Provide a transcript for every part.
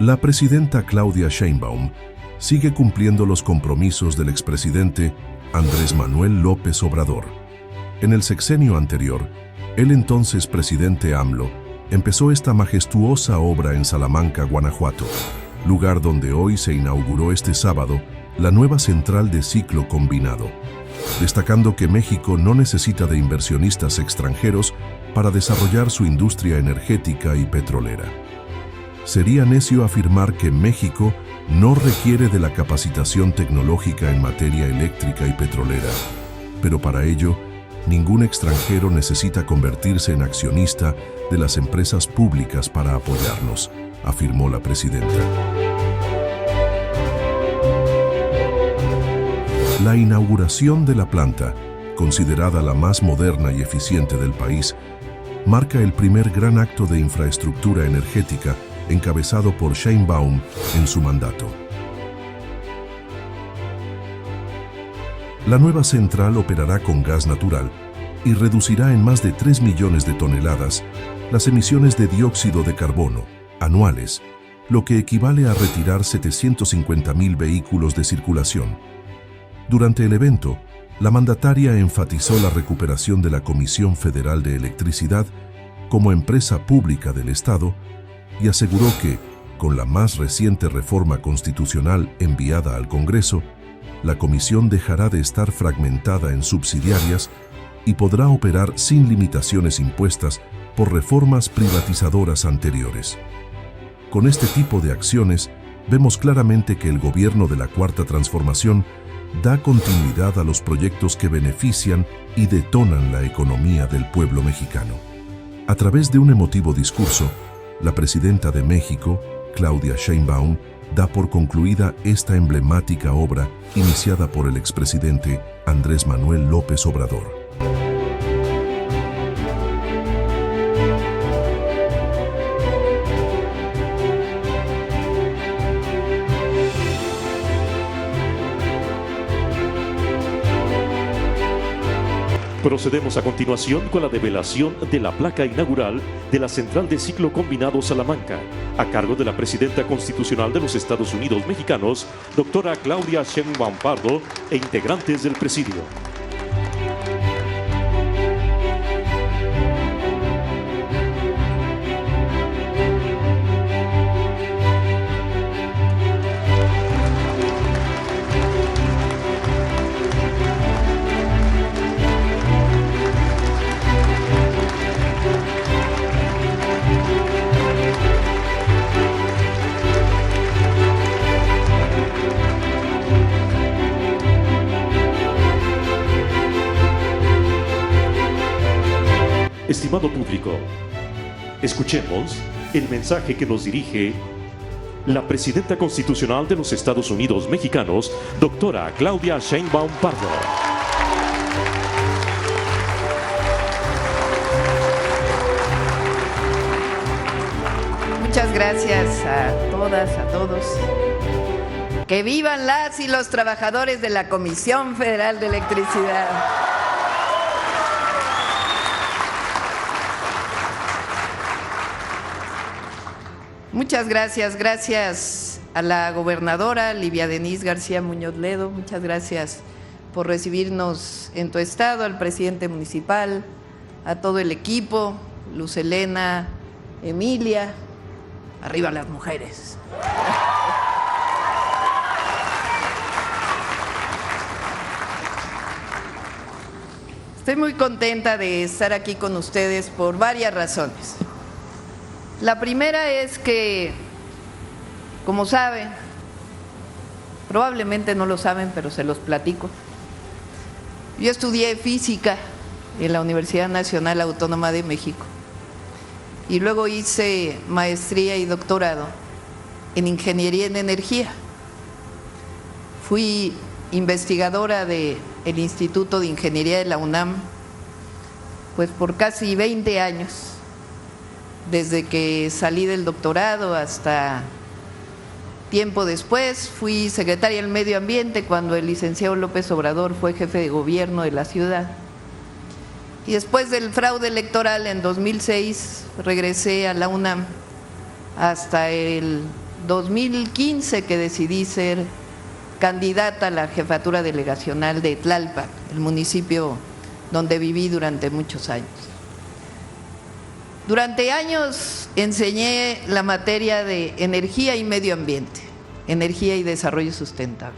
La presidenta Claudia Sheinbaum sigue cumpliendo los compromisos del expresidente Andrés Manuel López Obrador. En el sexenio anterior, el entonces presidente AMLO empezó esta majestuosa obra en Salamanca, Guanajuato, lugar donde hoy se inauguró este sábado la nueva central de ciclo combinado, destacando que México no necesita de inversionistas extranjeros para desarrollar su industria energética y petrolera. Sería necio afirmar que México no requiere de la capacitación tecnológica en materia eléctrica y petrolera, pero para ello, ningún extranjero necesita convertirse en accionista de las empresas públicas para apoyarnos, afirmó la presidenta. La inauguración de la planta, considerada la más moderna y eficiente del país, marca el primer gran acto de infraestructura energética encabezado por Sheinbaum en su mandato. La nueva central operará con gas natural y reducirá en más de 3 millones de toneladas las emisiones de dióxido de carbono anuales, lo que equivale a retirar 750,000 vehículos de circulación. Durante el evento, la mandataria enfatizó la recuperación de la Comisión Federal de Electricidad como empresa pública del Estado y aseguró que, con la más reciente reforma constitucional enviada al Congreso, la comisión dejará de estar fragmentada en subsidiarias y podrá operar sin limitaciones impuestas por reformas privatizadoras anteriores. Con este tipo de acciones, vemos claramente que el gobierno de la Cuarta Transformación da continuidad a los proyectos que benefician y detonan la economía del pueblo mexicano. A través de un emotivo discurso, la presidenta de México, Claudia Sheinbaum, da por concluida esta emblemática obra iniciada por el expresidente Andrés Manuel López Obrador. Procedemos a continuación con la develación de la placa inaugural de la Central de Ciclo Combinado Salamanca, a cargo de la Presidenta Constitucional de los Estados Unidos Mexicanos, doctora Claudia Sheinbaum Pardo, e integrantes del presidio. Estimado público, escuchemos el mensaje que nos dirige la Presidenta Constitucional de los Estados Unidos Mexicanos, doctora Claudia Sheinbaum Pardo. Muchas gracias a todas, a todos. Que vivan las y los trabajadores de la Comisión Federal de Electricidad. Muchas gracias, gracias a la gobernadora Livia Denisse García Muñoz Ledo, muchas gracias por recibirnos en tu estado, al presidente municipal, a todo el equipo, Luz Helena, Emilia, arriba las mujeres. Estoy muy contenta de estar aquí con ustedes por varias razones. La primera es que, como saben, probablemente no lo saben, pero se los platico. Yo estudié física en la Universidad Nacional Autónoma de México y luego hice maestría y doctorado en ingeniería en energía. Fui investigadora del Instituto de Ingeniería de la UNAM, pues por casi 20 años. Desde que salí del doctorado hasta tiempo después, fui secretaria del Medio Ambiente cuando el licenciado López Obrador fue jefe de gobierno de la ciudad. Y después del fraude electoral en 2006, regresé a la UNAM hasta el 2015 que decidí ser candidata a la jefatura delegacional de Tlalpan, el municipio donde viví durante muchos años. Durante años enseñé la materia de energía y medio ambiente, energía y desarrollo sustentable.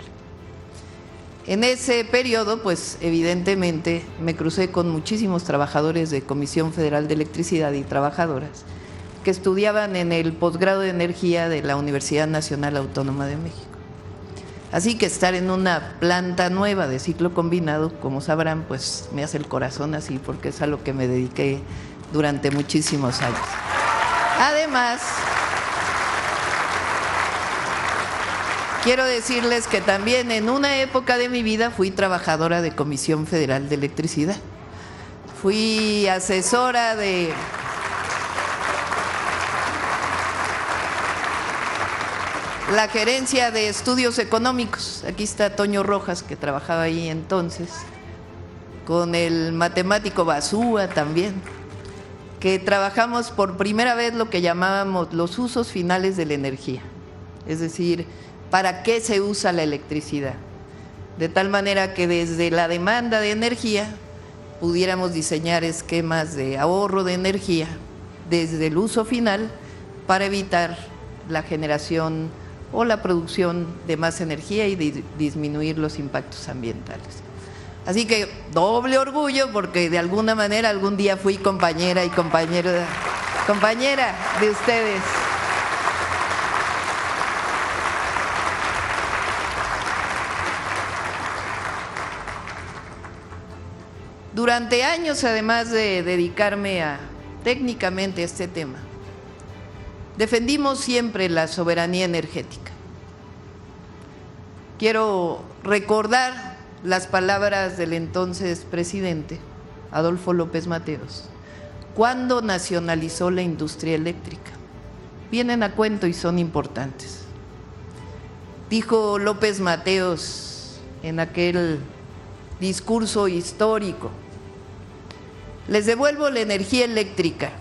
En ese periodo, pues evidentemente me crucé con muchísimos trabajadores de Comisión Federal de Electricidad y trabajadoras que estudiaban en el posgrado de energía de la Universidad Nacional Autónoma de México. Así que estar en una planta nueva de ciclo combinado, como sabrán, pues me hace el corazón así, porque es a lo que me dediqué durante muchísimos años. Además, quiero decirles que también en una época de mi vida fui trabajadora de Comisión Federal de Electricidad. Fui asesora de la Gerencia de Estudios Económicos. Aquí está Toño Rojas, que trabajaba ahí entonces, con el matemático Basúa también, que trabajamos por primera vez lo que llamábamos los usos finales de la energía, es decir, ¿para qué se usa la electricidad? De tal manera que desde la demanda de energía pudiéramos diseñar esquemas de ahorro de energía desde el uso final para evitar la generación o la producción de más energía y disminuir los impactos ambientales. Así que doble orgullo porque de alguna manera algún día fui compañera y compañera de ustedes. Durante años, además de dedicarme técnicamente a este tema, defendimos siempre la soberanía energética. Quiero recordar las palabras del entonces presidente, Adolfo López Mateos, cuando nacionalizó la industria eléctrica. Vienen a cuento y son importantes. Dijo López Mateos en aquel discurso histórico: les devuelvo la energía eléctrica,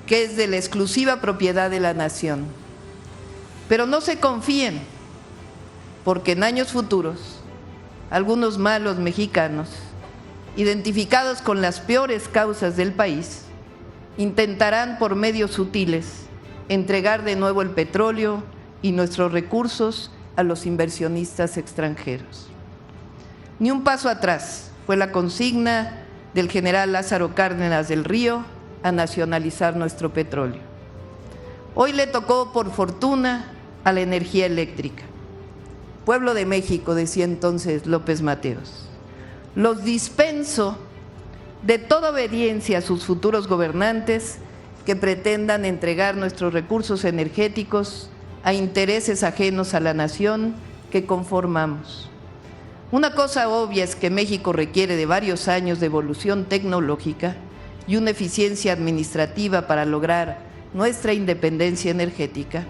que es de la exclusiva propiedad de la nación. Pero no se confíen, porque en años futuros, algunos malos mexicanos, identificados con las peores causas del país, intentarán por medios sutiles entregar de nuevo el petróleo y nuestros recursos a los inversionistas extranjeros. Ni un paso atrás fue la consigna del general Lázaro Cárdenas del Río a nacionalizar nuestro petróleo. Hoy le tocó, por fortuna, a la energía eléctrica. Pueblo de México, decía entonces López Mateos, los dispenso de toda obediencia a sus futuros gobernantes que pretendan entregar nuestros recursos energéticos a intereses ajenos a la nación que conformamos. Una cosa obvia es que México requiere de varios años de evolución tecnológica y una eficiencia administrativa para lograr nuestra independencia energética.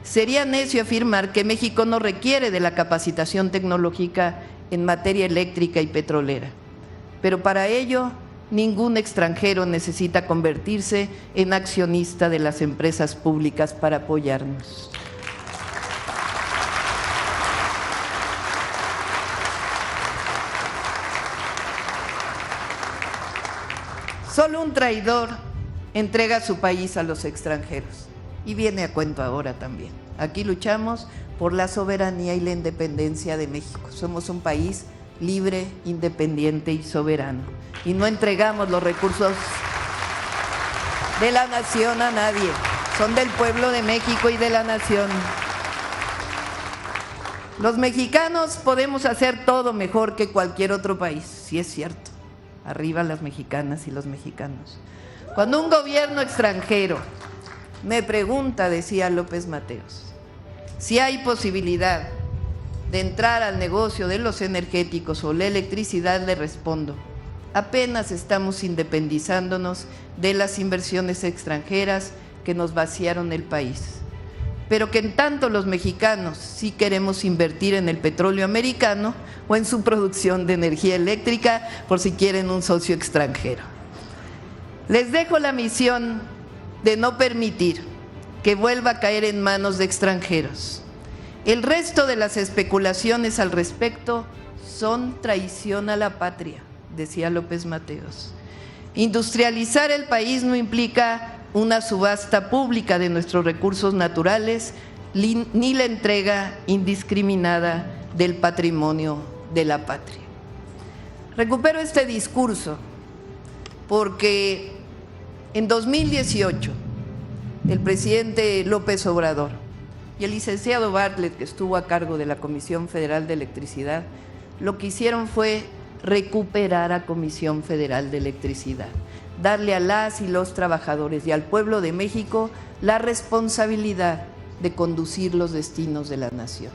Sería necio afirmar que México no requiere de la capacitación tecnológica en materia eléctrica y petrolera, pero para ello ningún extranjero necesita convertirse en accionista de las empresas públicas para apoyarnos. Solo un traidor entrega su país a los extranjeros. Y viene a cuento ahora también. Aquí luchamos por la soberanía y la independencia de México. Somos un país libre, independiente y soberano. Y no entregamos los recursos de la nación a nadie. Son del pueblo de México y de la nación. Los mexicanos podemos hacer todo mejor que cualquier otro país, sí es cierto. Arriba las mexicanas y los mexicanos. Cuando un gobierno extranjero me pregunta, decía López Mateos, si hay posibilidad de entrar al negocio de los energéticos o la electricidad, le respondo, apenas estamos independizándonos de las inversiones extranjeras que nos vaciaron el país. Pero que en tanto los mexicanos sí queremos invertir en el petróleo americano o en su producción de energía eléctrica, por si quieren un socio extranjero. Les dejo la misión de no permitir que vuelva a caer en manos de extranjeros. El resto de las especulaciones al respecto son traición a la patria, decía López Mateos. Industrializar el país no implica una subasta pública de nuestros recursos naturales ni la entrega indiscriminada del patrimonio de la patria. Recupero este discurso porque en 2018 el presidente López Obrador y el licenciado Bartlett, que estuvo a cargo de la Comisión Federal de Electricidad, lo que hicieron fue recuperar a Comisión Federal de Electricidad, darle a las y los trabajadores y al pueblo de México la responsabilidad de conducir los destinos de la nación.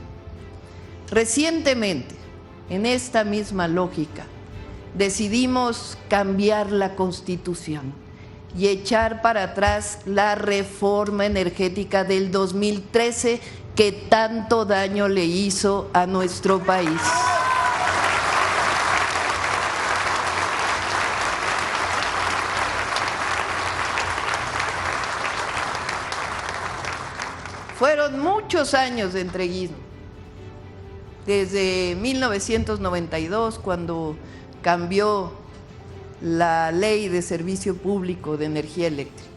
Recientemente, en esta misma lógica, decidimos cambiar la Constitución y echar para atrás la reforma energética del 2013 que tanto daño le hizo a nuestro país. Fueron muchos años de entreguismo, desde 1992, cuando cambió la Ley de Servicio Público de Energía Eléctrica.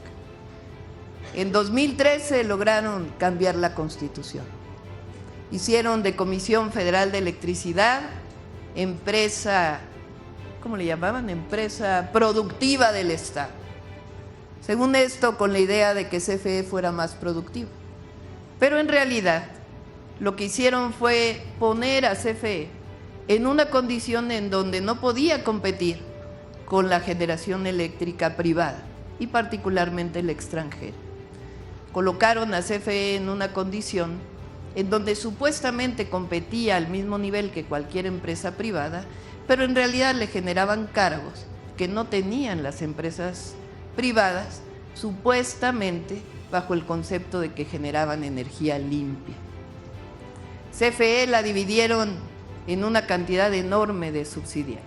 En 2013 lograron cambiar la Constitución. Hicieron de Comisión Federal de Electricidad empresa, ¿cómo le llamaban? Empresa productiva del Estado. Según esto, con la idea de que CFE fuera más productiva. Pero en realidad, lo que hicieron fue poner a CFE en una condición en donde no podía competir con la generación eléctrica privada y particularmente el extranjero. Colocaron a CFE en una condición en donde supuestamente competía al mismo nivel que cualquier empresa privada, pero en realidad le generaban cargos que no tenían las empresas privadas, supuestamente bajo el concepto de que generaban energía limpia. CFE la dividieron en una cantidad enorme de subsidiarios.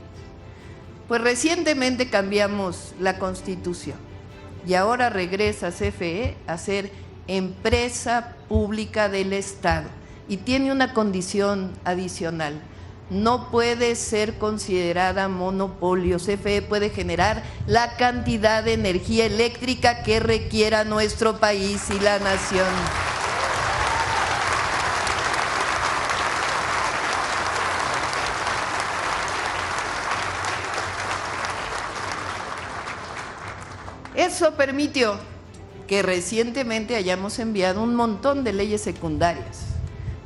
Pues recientemente cambiamos la Constitución y ahora regresa CFE a ser empresa pública del Estado y tiene una condición adicional: no puede ser considerada monopolio. CFE puede generar la cantidad de energía eléctrica que requiera nuestro país y la nación. Eso permitió que recientemente hayamos enviado un montón de leyes secundarias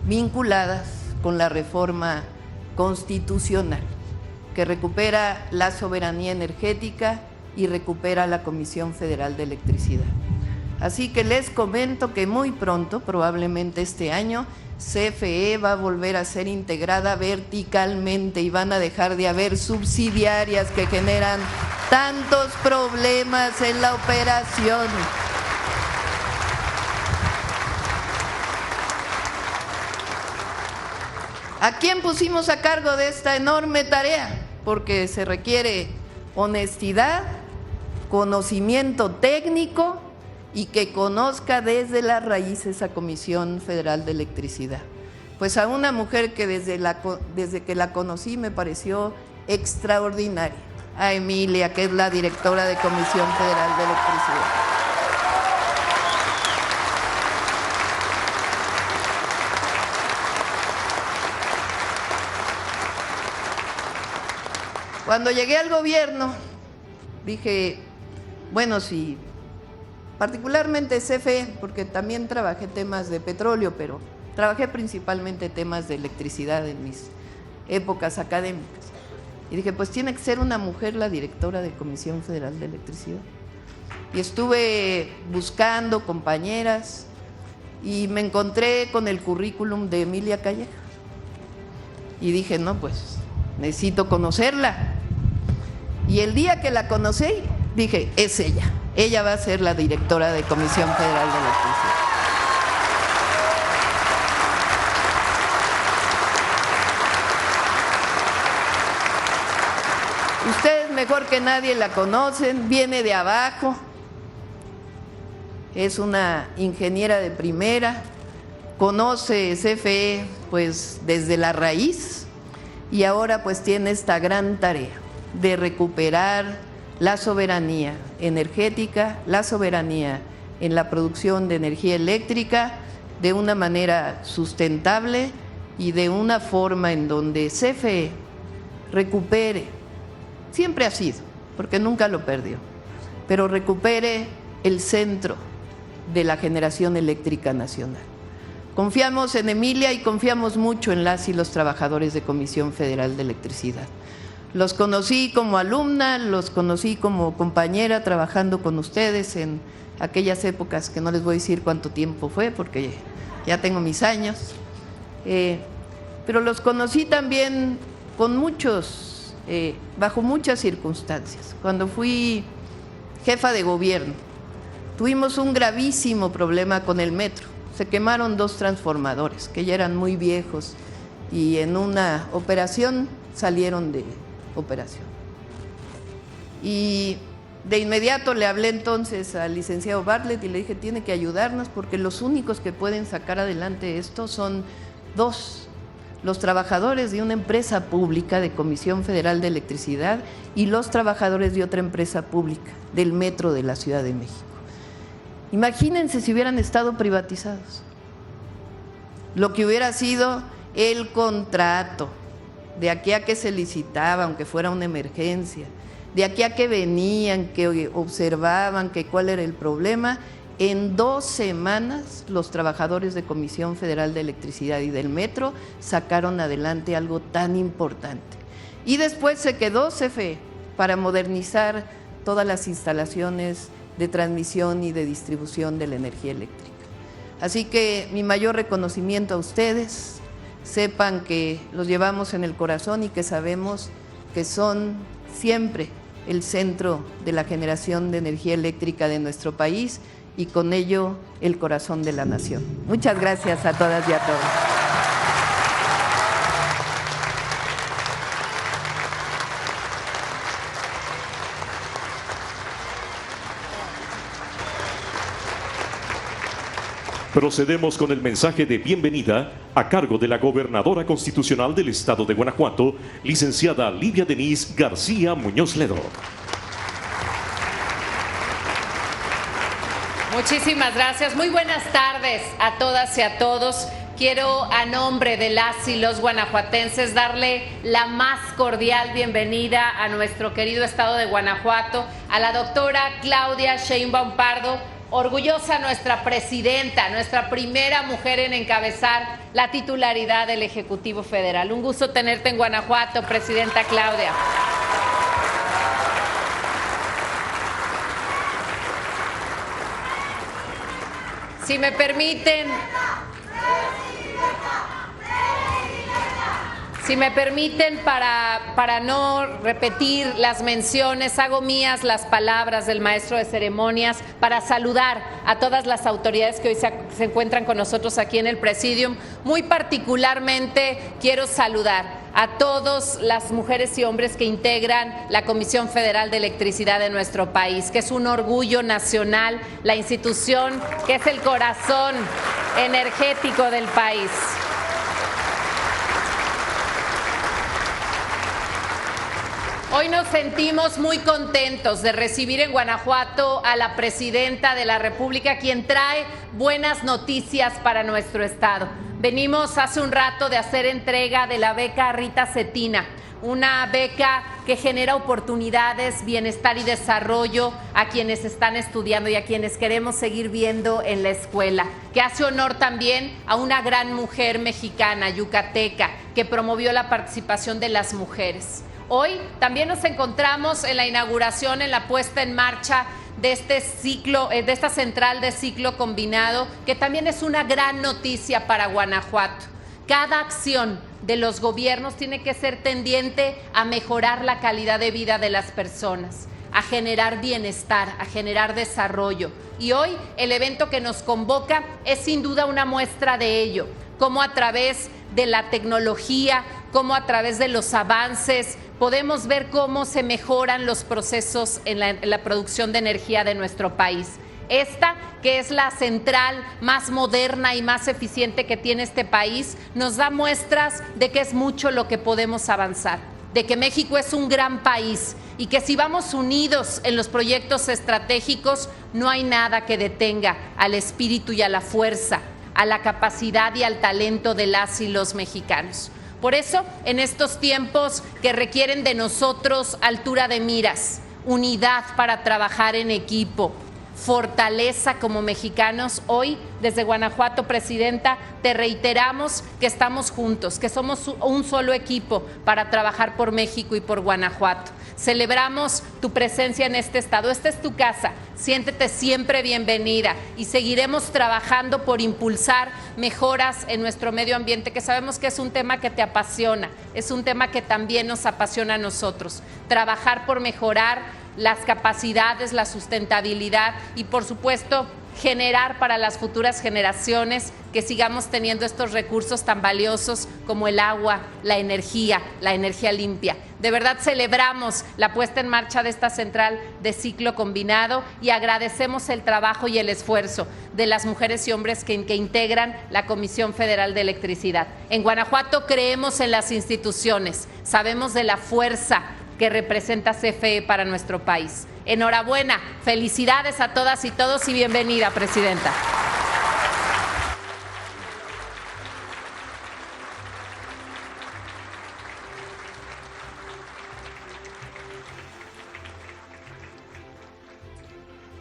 vinculadas con la reforma constitucional, que recupera la soberanía energética y recupera la Comisión Federal de Electricidad. Así que les comento que muy pronto, probablemente este año, CFE va a volver a ser integrada verticalmente y van a dejar de haber subsidiarias que generan tantos problemas en la operación. ¿A quién pusimos a cargo de esta enorme tarea? Porque se requiere honestidad, conocimiento técnico y que conozca desde las raíces a Comisión Federal de Electricidad. Pues a una mujer que desde que la conocí me pareció extraordinaria, a Emilia, que es la directora de Comisión Federal de Electricidad. Cuando llegué al gobierno, dije, bueno, sí, particularmente CFE, porque también trabajé temas de petróleo, pero trabajé principalmente temas de electricidad en mis épocas académicas. Y dije, pues tiene que ser una mujer la directora de Comisión Federal de Electricidad. Y estuve buscando compañeras y me encontré con el currículum de Emilia Calleja. Y dije, no, pues necesito conocerla. Y el día que la conocí, dije, es ella. Ella va a ser la directora de Comisión Federal de Electricidad. Ustedes mejor que nadie la conocen, viene de abajo. es una ingeniera de primera, conoce CFE pues desde la raíz y ahora pues tiene esta gran tarea de recuperar la soberanía energética, la soberanía en la producción de energía eléctrica de una manera sustentable y de una forma en donde CFE recupere, siempre ha sido, porque nunca lo perdió, pero recupere el centro de la generación eléctrica nacional. Confiamos en Emilia y confiamos mucho en las y los trabajadores de Comisión Federal de Electricidad. Los conocí como alumna, los conocí como compañera trabajando con ustedes en aquellas épocas que no les voy a decir cuánto tiempo fue porque ya tengo mis años, pero los conocí también con muchos, bajo muchas circunstancias. Cuando fui jefa de gobierno, tuvimos un gravísimo problema con el metro. Se quemaron 2 transformadores que ya eran muy viejos y en una operación salieron de operación. Y de inmediato le hablé entonces al licenciado Bartlett y le dije, tiene que ayudarnos porque los únicos que pueden sacar adelante esto son 2, los trabajadores de una empresa pública de Comisión Federal de Electricidad y los trabajadores de otra empresa pública del Metro de la Ciudad de México. Imagínense si hubieran estado privatizados, lo que hubiera sido el contrato, de aquí a que se licitaba, aunque fuera una emergencia, de aquí a que venían, que observaban que cuál era el problema. En 2 semanas los trabajadores de Comisión Federal de Electricidad y del Metro sacaron adelante algo tan importante. Y después se quedó CFE para modernizar todas las instalaciones de transmisión y de distribución de la energía eléctrica. Así que mi mayor reconocimiento a ustedes, sepan que los llevamos en el corazón y que sabemos que son siempre el centro de la generación de energía eléctrica de nuestro país y con ello el corazón de la nación. Muchas gracias a todas y a todos. Procedemos con el mensaje de bienvenida a cargo de la gobernadora constitucional del estado de Guanajuato, licenciada Lidia Denise García Muñoz Ledo. Muchísimas gracias. Muy buenas tardes a todas y a todos. Quiero, a nombre de las y los guanajuatenses, darle la más cordial bienvenida a nuestro querido estado de Guanajuato, a la doctora Claudia Sheinbaum Pardo, orgullosa nuestra presidenta, nuestra primera mujer en encabezar la titularidad del Ejecutivo Federal. Un gusto tenerte en Guanajuato, presidenta Claudia. Si me permiten, para no repetir las menciones, hago mías las palabras del maestro de ceremonias para saludar a todas las autoridades que hoy se encuentran con nosotros aquí en el Presidium. Muy particularmente quiero saludar a todas las mujeres y hombres que integran la Comisión Federal de Electricidad de nuestro país, que es un orgullo nacional, la institución que es el corazón energético del país. Hoy nos sentimos muy contentos de recibir en Guanajuato a la presidenta de la República, quien trae buenas noticias para nuestro estado. Venimos hace un rato de hacer entrega de la beca Rita Cetina, una beca que genera oportunidades, bienestar y desarrollo a quienes están estudiando y a quienes queremos seguir viendo en la escuela, que hace honor también a una gran mujer mexicana, yucateca, que promovió la participación de las mujeres. Hoy también nos encontramos en la inauguración, en la puesta en marcha de este ciclo, de esta central de ciclo combinado, que también es una gran noticia para Guanajuato. Cada acción de los gobiernos tiene que ser tendiente a mejorar la calidad de vida de las personas, a generar bienestar, a generar desarrollo. Y hoy el evento que nos convoca es sin duda una muestra de ello, cómo a través de la tecnología, cómo a través de los avances podemos ver cómo se mejoran los procesos en la producción de energía de nuestro país. Esta, que es la central más moderna y más eficiente que tiene este país, nos da muestras de que es mucho lo que podemos avanzar, de que México es un gran país y que si vamos unidos en los proyectos estratégicos, no hay nada que detenga al espíritu y a la fuerza, a la capacidad y al talento de las y los mexicanos. Por eso, en estos tiempos que requieren de nosotros altura de miras, unidad para trabajar en equipo, fortaleza como mexicanos, hoy desde Guanajuato, Presidenta, te reiteramos que estamos juntos, que somos un solo equipo para trabajar por México y por Guanajuato. Celebramos tu presencia en este estado. Esta es tu casa. Siéntete siempre bienvenida y seguiremos trabajando por impulsar mejoras en nuestro medio ambiente, que sabemos que es un tema que te apasiona, es un tema que también nos apasiona a nosotros. Trabajar por mejorar las capacidades, la sustentabilidad y, por supuesto, generar para las futuras generaciones que sigamos teniendo estos recursos tan valiosos como el agua, la energía limpia. De verdad celebramos la puesta en marcha de esta central de ciclo combinado y agradecemos el trabajo y el esfuerzo de las mujeres y hombres que integran la Comisión Federal de Electricidad. En Guanajuato creemos en las instituciones, sabemos de la fuerza que representa CFE para nuestro país. Enhorabuena, felicidades a todas y todos y bienvenida, Presidenta.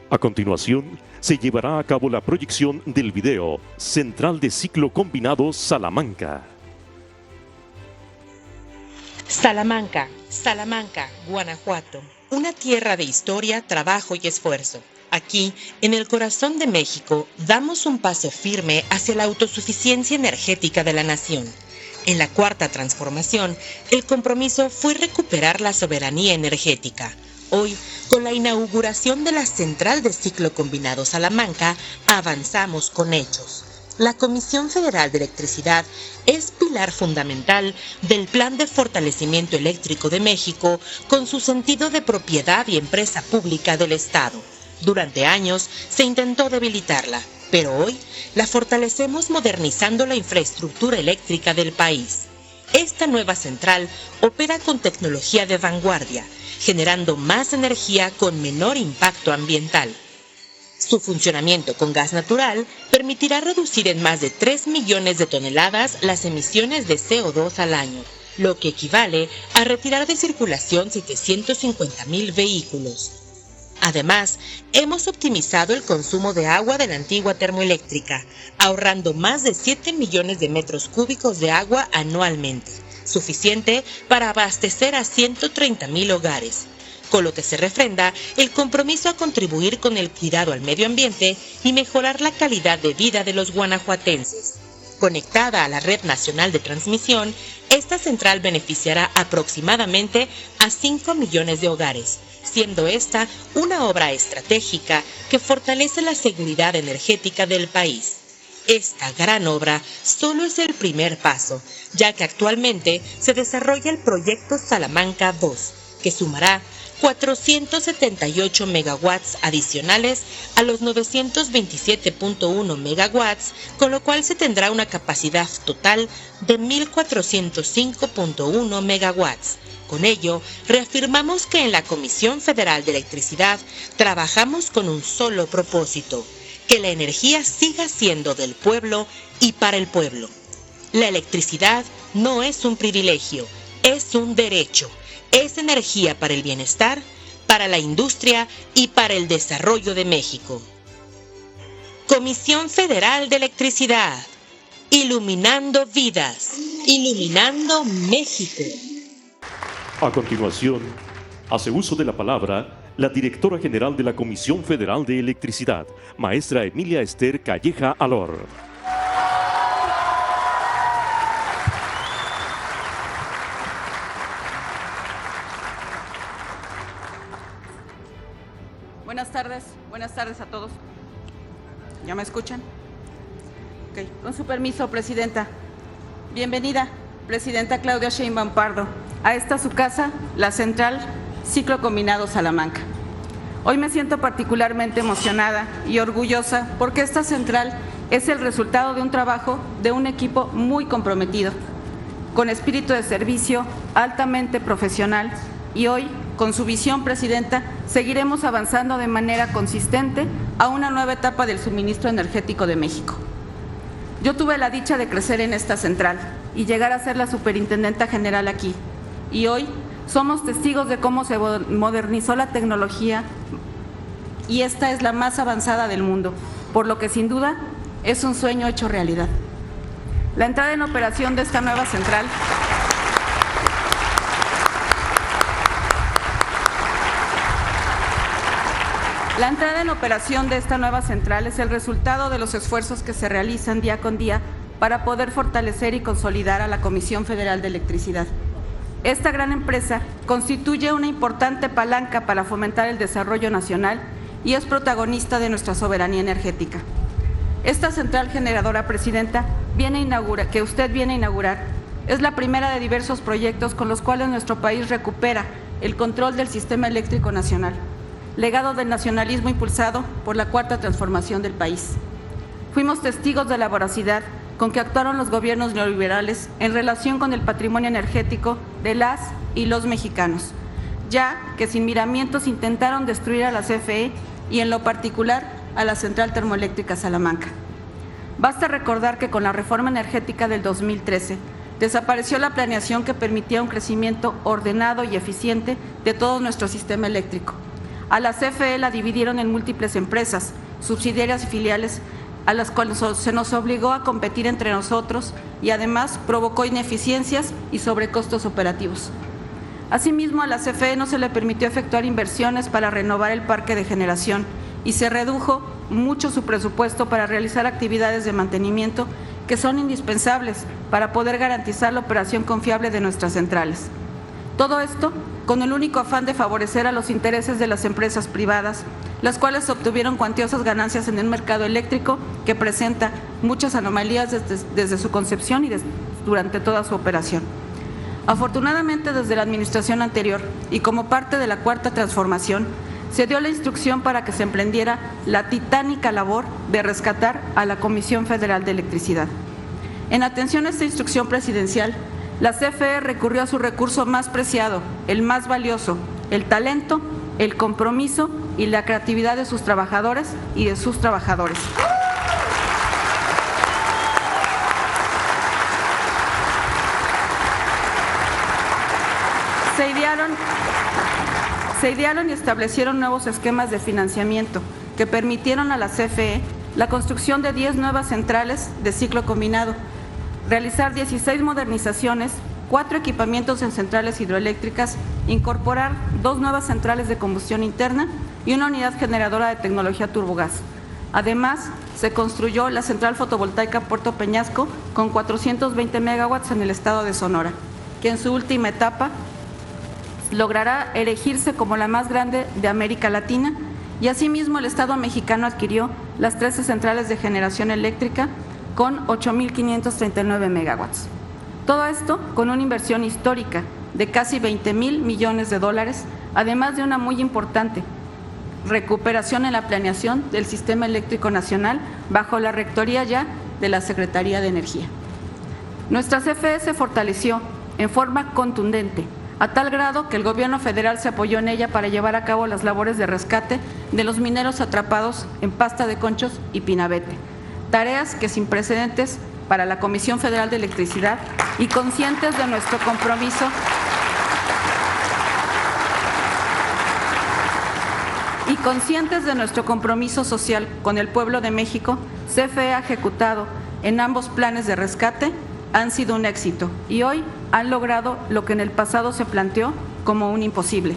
A continuación, se llevará a cabo la proyección del video Central de Ciclo Combinado Salamanca. Salamanca, Guanajuato. Una tierra de historia, trabajo y esfuerzo. Aquí, en el corazón de México, damos un paso firme hacia la autosuficiencia energética de la nación. En la Cuarta Transformación, el compromiso fue recuperar la soberanía energética. Hoy, con la inauguración de la Central de Ciclo Combinado Salamanca, avanzamos con hechos. La Comisión Federal de Electricidad es pilar fundamental del Plan de Fortalecimiento Eléctrico de México con su sentido de propiedad y empresa pública del Estado. Durante años se intentó debilitarla, pero hoy la fortalecemos modernizando la infraestructura eléctrica del país. Esta nueva central opera con tecnología de vanguardia, generando más energía con menor impacto ambiental. Su funcionamiento con gas natural permitirá reducir en más de 3 millones de toneladas las emisiones de CO2 al año, lo que equivale a retirar de circulación 750,000 vehículos. Además, hemos optimizado el consumo de agua de la antigua termoeléctrica, ahorrando más de 7 millones de metros cúbicos de agua anualmente, suficiente para abastecer a 130,000 hogares. Con lo que se refrenda el compromiso a contribuir con el cuidado al medio ambiente y mejorar la calidad de vida de los guanajuatenses. Conectada a la Red Nacional de Transmisión, esta central beneficiará aproximadamente a 5 millones de hogares, siendo esta una obra estratégica que fortalece la seguridad energética del país. Esta gran obra solo es el primer paso, ya que actualmente se desarrolla el proyecto Salamanca 2, que sumará 478 megawatts adicionales a los 927.1 megawatts, con lo cual se tendrá una capacidad total de 1.405.1 megawatts. Con ello, reafirmamos que en la Comisión Federal de Electricidad trabajamos con un solo propósito: que la energía siga siendo del pueblo y para el pueblo. La electricidad no es un privilegio, es un derecho. Es energía para el bienestar, para la industria y para el desarrollo de México. Comisión Federal de Electricidad. Iluminando vidas. Iluminando México. A continuación, hace uso de la palabra la directora general de la Comisión Federal de Electricidad, maestra Emilia Esther Calleja Alor. Buenas tardes a todos. ¿Ya me escuchan? Ok, con su permiso, Presidenta. Bienvenida, Presidenta Claudia Sheinbaum Pardo, a esta su casa, la Central Ciclo Combinado Salamanca. Hoy me siento particularmente emocionada y orgullosa porque esta central es el resultado de un trabajo de un equipo muy comprometido, con espíritu de servicio, altamente profesional, y hoy, con su visión, Presidenta, seguiremos avanzando de manera consistente a una nueva etapa del suministro energético de México. Yo tuve la dicha de crecer en esta central y llegar a ser la superintendenta general aquí, y hoy somos testigos de cómo se modernizó la tecnología y esta es la más avanzada del mundo, por lo que sin duda es un sueño hecho realidad. La entrada en operación de esta nueva central es el resultado de los esfuerzos que se realizan día con día para poder fortalecer y consolidar a la Comisión Federal de Electricidad. Esta gran empresa constituye una importante palanca para fomentar el desarrollo nacional y es protagonista de nuestra soberanía energética. Esta central generadora, Presidenta, que usted viene a inaugurar, es la primera de diversos proyectos con los cuales nuestro país recupera el control del sistema eléctrico nacional, legado del nacionalismo impulsado por la Cuarta Transformación del país. Fuimos testigos de la voracidad con que actuaron los gobiernos neoliberales en relación con el patrimonio energético de las y los mexicanos, ya que sin miramientos intentaron destruir a la CFE y en lo particular a la Central Termoeléctrica Salamanca. Basta recordar que con la reforma energética del 2013 desapareció la planeación que permitía un crecimiento ordenado y eficiente de todo nuestro sistema eléctrico. A la CFE la dividieron en múltiples empresas, subsidiarias y filiales, a las cuales se nos obligó a competir entre nosotros y además provocó ineficiencias y sobrecostos operativos. Asimismo, a la CFE no se le permitió efectuar inversiones para renovar el parque de generación y se redujo mucho su presupuesto para realizar actividades de mantenimiento que son indispensables para poder garantizar la operación confiable de nuestras centrales. Todo esto con el único afán de favorecer a los intereses de las empresas privadas, las cuales obtuvieron cuantiosas ganancias en el mercado eléctrico que presenta muchas anomalías desde su concepción y durante toda su operación. Afortunadamente, desde la administración anterior y como parte de la Cuarta Transformación, se dio la instrucción para que se emprendiera la titánica labor de rescatar a la Comisión Federal de Electricidad. En atención a esta instrucción presidencial, la CFE recurrió a su recurso más preciado, el más valioso, el talento, el compromiso y la creatividad de sus trabajadores y de sus trabajadores. Se idearon y establecieron nuevos esquemas de financiamiento que permitieron a la CFE la construcción de 10 nuevas centrales de ciclo combinado, realizar 16 modernizaciones, 4 equipamientos en centrales hidroeléctricas, incorporar 2 nuevas centrales de combustión interna y una unidad generadora de tecnología turbogás. Además, se construyó la central fotovoltaica Puerto Peñasco con 420 megawatts en el estado de Sonora, que en su última etapa logrará erigirse como la más grande de América Latina, y asimismo el Estado mexicano adquirió las 13 centrales de generación eléctrica con 8.539 megawatts. Todo esto con una inversión histórica de casi 20,000 millones de dólares, además de una muy importante recuperación en la planeación del Sistema Eléctrico Nacional bajo la rectoría ya de la Secretaría de Energía. Nuestra CFE se fortaleció en forma contundente, a tal grado que el gobierno federal se apoyó en ella para llevar a cabo las labores de rescate de los mineros atrapados en Pasta de Conchos y Pinabete, tareas que sin precedentes para la Comisión Federal de Electricidad y conscientes de nuestro compromiso social con el pueblo de México, CFE ha ejecutado en ambos planes de rescate han sido un éxito y hoy han logrado lo que en el pasado se planteó como un imposible.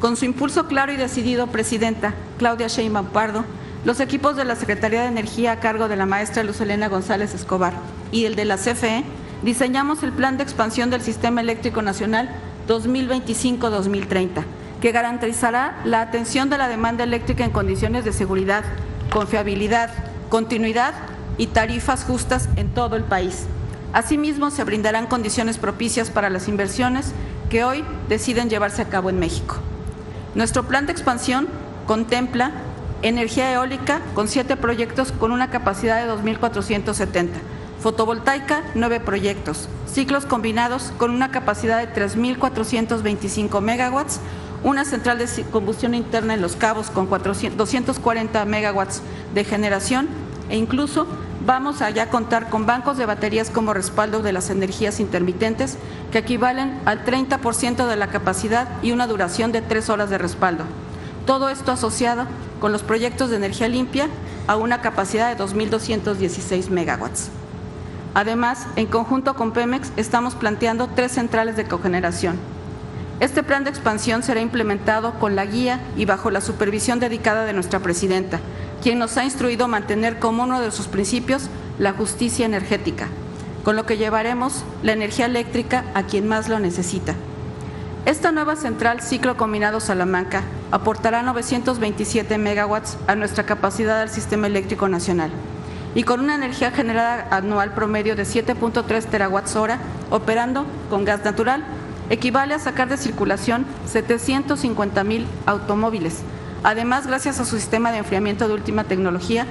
Con su impulso claro y decidido, Presidenta Claudia Sheinbaum Pardo, los equipos de la Secretaría de Energía a cargo de la maestra Luz Helena González Escobar y el de la CFE, diseñamos el Plan de Expansión del Sistema Eléctrico Nacional 2025-2030, que garantizará la atención de la demanda eléctrica en condiciones de seguridad, confiabilidad, continuidad y tarifas justas en todo el país. Asimismo, se brindarán condiciones propicias para las inversiones que hoy deciden llevarse a cabo en México. Nuestro plan de expansión contempla energía eólica con 7 proyectos con una capacidad de 2.470, fotovoltaica 9 proyectos, ciclos combinados con una capacidad de 3.425 megawatts, una central de combustión interna en Los Cabos con 240 megawatts de generación e incluso vamos a ya contar con bancos de baterías como respaldo de las energías intermitentes que equivalen al 30% de la capacidad y una duración de 3 horas de respaldo. Todo esto asociado con los proyectos de energía limpia a una capacidad de 2.216 megawatts. Además, en conjunto con Pemex, estamos planteando 3 centrales de cogeneración. Este plan de expansión será implementado con la guía y bajo la supervisión dedicada de nuestra presidenta, quien nos ha instruido mantener como uno de sus principios la justicia energética, con lo que llevaremos la energía eléctrica a quien más lo necesita. Esta nueva central ciclo combinado Salamanca aportará 927 megawatts a nuestra capacidad del sistema eléctrico nacional y con una energía generada anual promedio de 7.3 terawatts hora, operando con gas natural, equivale a sacar de circulación 750,000 automóviles. Además, gracias a su sistema de enfriamiento de última tecnología,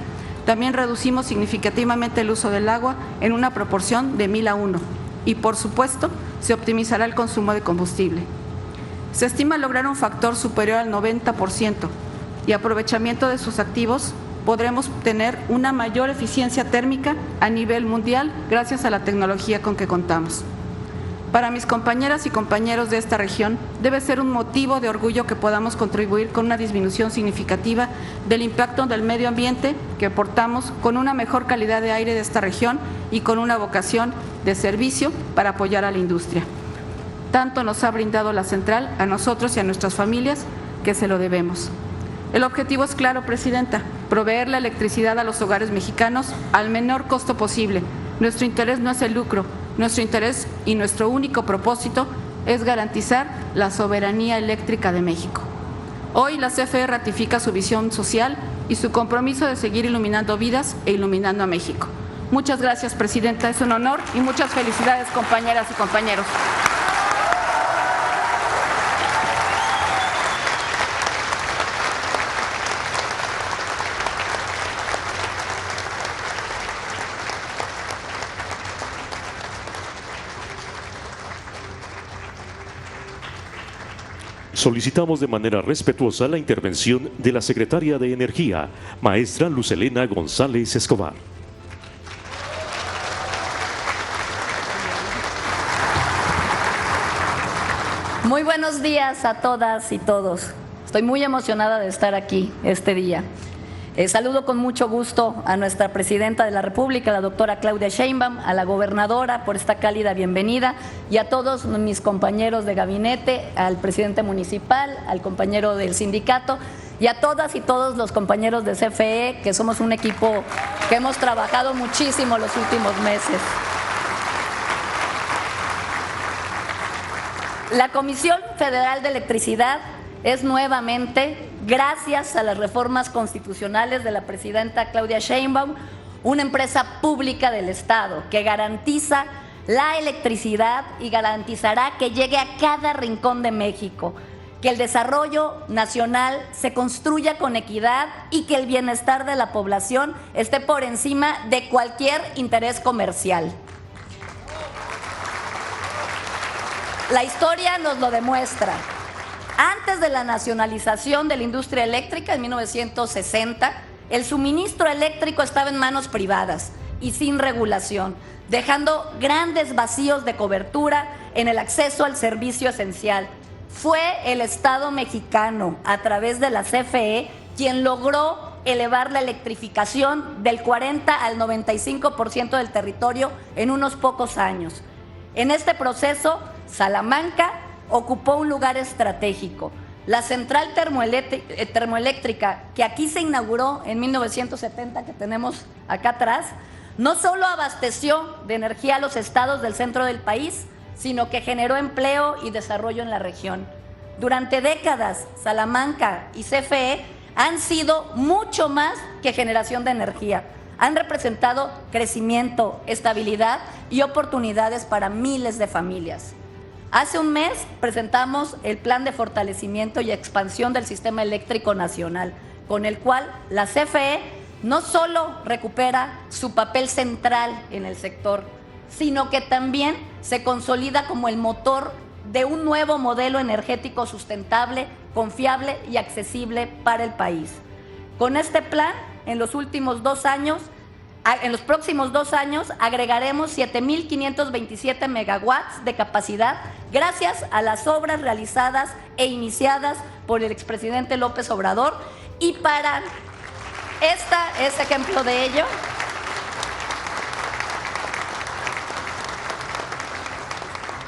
también reducimos significativamente el uso del agua en una proporción de 1000:1 y, por supuesto, se optimizará el consumo de combustible. Se estima lograr un factor superior al 90% y aprovechamiento de sus activos, podremos tener una mayor eficiencia térmica a nivel mundial gracias a la tecnología con que contamos. Para mis compañeras y compañeros de esta región, debe ser un motivo de orgullo que podamos contribuir con una disminución significativa del impacto del medio ambiente que aportamos con una mejor calidad de aire de esta región y con una vocación de servicio para apoyar a la industria. Tanto nos ha brindado la central a nosotros y a nuestras familias que se lo debemos. El objetivo es claro, Presidenta, proveer la electricidad a los hogares mexicanos al menor costo posible. Nuestro interés no es el lucro, nuestro interés y nuestro único propósito es garantizar la soberanía eléctrica de México. Hoy la CFE ratifica su visión social y su compromiso de seguir iluminando vidas e iluminando a México. Muchas gracias, Presidenta, es un honor y muchas felicidades, compañeras y compañeros. Solicitamos de manera respetuosa la intervención de la Secretaria de Energía, maestra Luz Helena González Escobar. Muy buenos días a todas y todos. Estoy muy emocionada de estar aquí este día. Saludo con mucho gusto a nuestra Presidenta de la República, la doctora Claudia Sheinbaum, a la gobernadora por esta cálida bienvenida y a todos mis compañeros de gabinete, al presidente municipal, al compañero del sindicato y a todas y todos los compañeros de CFE, que somos un equipo que hemos trabajado muchísimo los últimos meses. La Comisión Federal de Electricidad es nuevamente, gracias a las reformas constitucionales de la presidenta Claudia Sheinbaum, una empresa pública del Estado que garantiza la electricidad y garantizará que llegue a cada rincón de México, que el desarrollo nacional se construya con equidad y que el bienestar de la población esté por encima de cualquier interés comercial. La historia nos lo demuestra. Antes de la nacionalización de la industria eléctrica en 1960, el suministro eléctrico estaba en manos privadas y sin regulación, dejando grandes vacíos de cobertura en el acceso al servicio esencial. Fue el Estado mexicano, a través de la CFE, quien logró elevar la electrificación del 40 al 95% del territorio en unos pocos años. En este proceso, Salamanca ocupó un lugar estratégico. La central termoeléctrica que aquí se inauguró en 1970, que tenemos acá atrás, no solo abasteció de energía a los estados del centro del país, sino que generó empleo y desarrollo en la región. Durante décadas, Salamanca y CFE han sido mucho más que generación de energía. Han representado crecimiento, estabilidad y oportunidades para miles de familias. Hace un mes presentamos el Plan de Fortalecimiento y Expansión del Sistema Eléctrico Nacional, con el cual la CFE no solo recupera su papel central en el sector, sino que también se consolida como el motor de un nuevo modelo energético sustentable, confiable y accesible para el país. Con este plan, en los próximos 2 años, agregaremos 7,527 megawatts de capacidad gracias a las obras realizadas e iniciadas por el expresidente López Obrador. Y para este ejemplo de ello,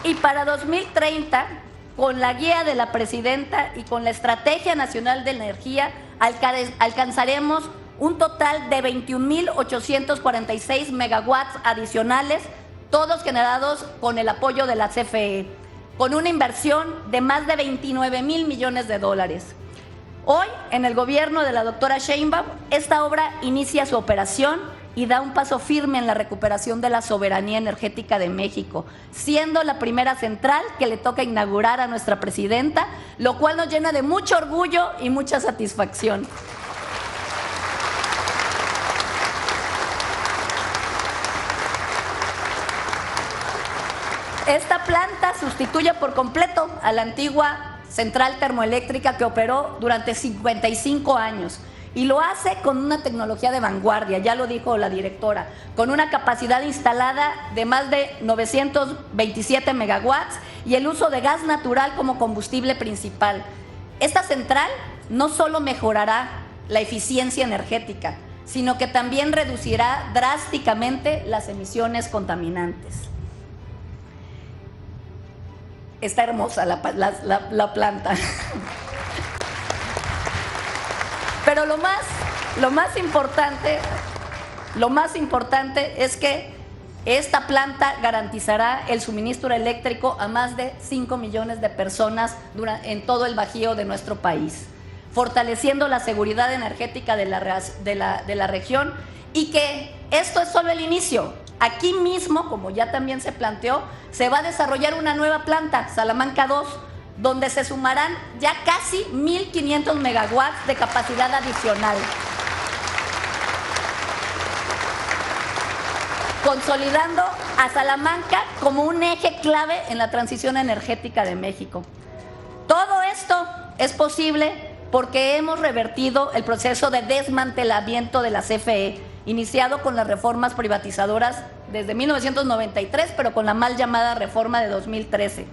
y para 2030, con la guía de la presidenta y con la Estrategia Nacional de Energía, alcanzaremos un total de 21,846 megawatts adicionales, todos generados con el apoyo de la CFE, con una inversión de más de 29,000 millones de dólares. Hoy, en el gobierno de la doctora Sheinbaum, esta obra inicia su operación y da un paso firme en la recuperación de la soberanía energética de México, siendo la primera central que le toca inaugurar a nuestra presidenta, lo cual nos llena de mucho orgullo y mucha satisfacción. Esta planta sustituye por completo a la antigua central termoeléctrica que operó durante 55 años y lo hace con una tecnología de vanguardia, ya lo dijo la directora, con una capacidad instalada de más de 927 megawatts y el uso de gas natural como combustible principal. Esta central no solo mejorará la eficiencia energética, sino que también reducirá drásticamente las emisiones contaminantes. Está hermosa la planta. Pero lo más importante es que esta planta garantizará el suministro eléctrico a más de 5 millones de personas en todo el bajío de nuestro país, fortaleciendo la seguridad energética de la región, y que esto es solo el inicio. Aquí mismo, como ya también se planteó, se va a desarrollar una nueva planta, Salamanca 2, donde se sumarán ya casi 1,500 megawatts de capacidad adicional, consolidando a Salamanca como un eje clave en la transición energética de México. Todo esto es posible porque hemos revertido el proceso de desmantelamiento de la CFE, iniciado con las reformas privatizadoras desde 1993, pero con la mal llamada reforma de 2013.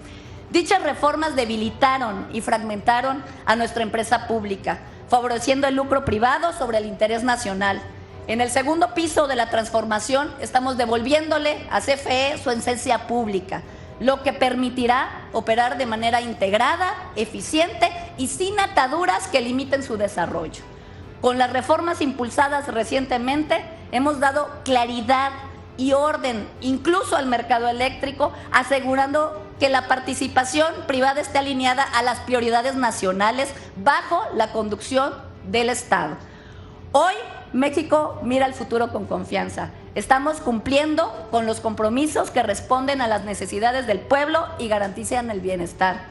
Dichas reformas debilitaron y fragmentaron a nuestra empresa pública, favoreciendo el lucro privado sobre el interés nacional. En el segundo piso de la transformación estamos devolviéndole a CFE su esencia pública, lo que permitirá operar de manera integrada, eficiente y sin ataduras que limiten su desarrollo. Con las reformas impulsadas recientemente, hemos dado claridad y orden incluso al mercado eléctrico, asegurando que la participación privada esté alineada a las prioridades nacionales bajo la conducción del Estado. Hoy, México mira al futuro con confianza. Estamos cumpliendo con los compromisos que responden a las necesidades del pueblo y garantizan el bienestar.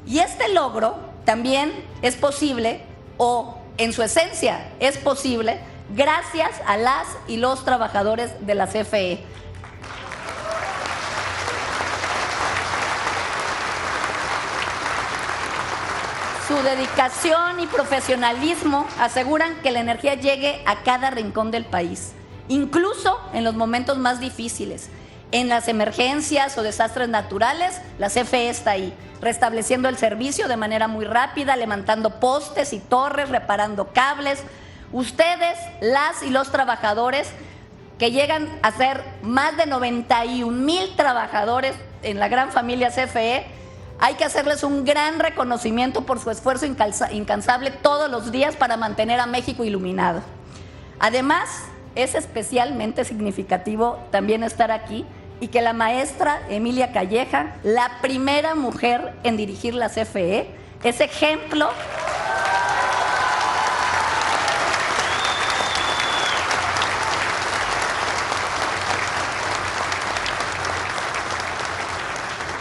Y este logro también es posible, o en su esencia es posible, gracias a las y los trabajadores de la CFE. Su dedicación y profesionalismo aseguran que la energía llegue a cada rincón del país, incluso en los momentos más difíciles. En las emergencias o desastres naturales, la CFE está ahí, restableciendo el servicio de manera muy rápida, levantando postes y torres, reparando cables. Ustedes, las y los trabajadores, que llegan a ser más de 91,000 trabajadores en la gran familia CFE, hay que hacerles un gran reconocimiento por su esfuerzo incansable todos los días para mantener a México iluminado. Además, es especialmente significativo también estar aquí y que la maestra Emilia Calleja, la primera mujer en dirigir la CFE, es ejemplo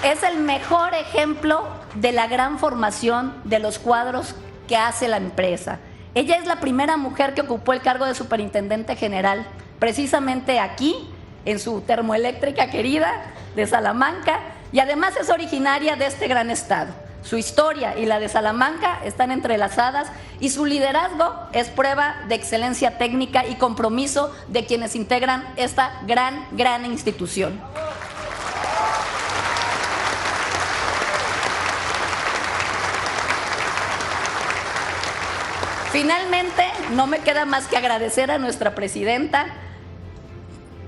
es el mejor ejemplo de la gran formación de los cuadros que hace la empresa. Ella es la primera mujer que ocupó el cargo de superintendente general, precisamente aquí, en su termoeléctrica querida de Salamanca, y además es originaria de este gran estado. Su historia y la de Salamanca están entrelazadas y su liderazgo es prueba de excelencia técnica y compromiso de quienes integran esta gran institución. Finalmente, no me queda más que agradecer a nuestra presidenta,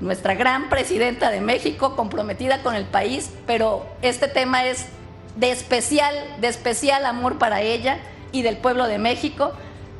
nuestra gran presidenta de México, comprometida con el país, pero este tema es de especial amor para ella y del pueblo de México,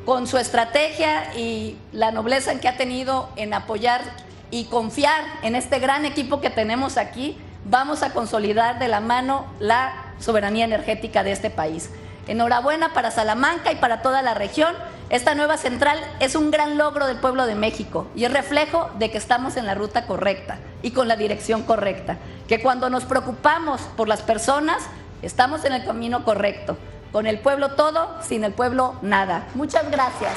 con su estrategia y la nobleza en que ha tenido en apoyar y confiar en este gran equipo que tenemos aquí. Vamos a consolidar de la mano la soberanía energética de este país. Enhorabuena para Salamanca y para toda la región. Esta nueva central es un gran logro del pueblo de México y es reflejo de que estamos en la ruta correcta y con la dirección correcta, que cuando nos preocupamos por las personas, estamos en el camino correcto. Con el pueblo todo, sin el pueblo nada. Muchas gracias.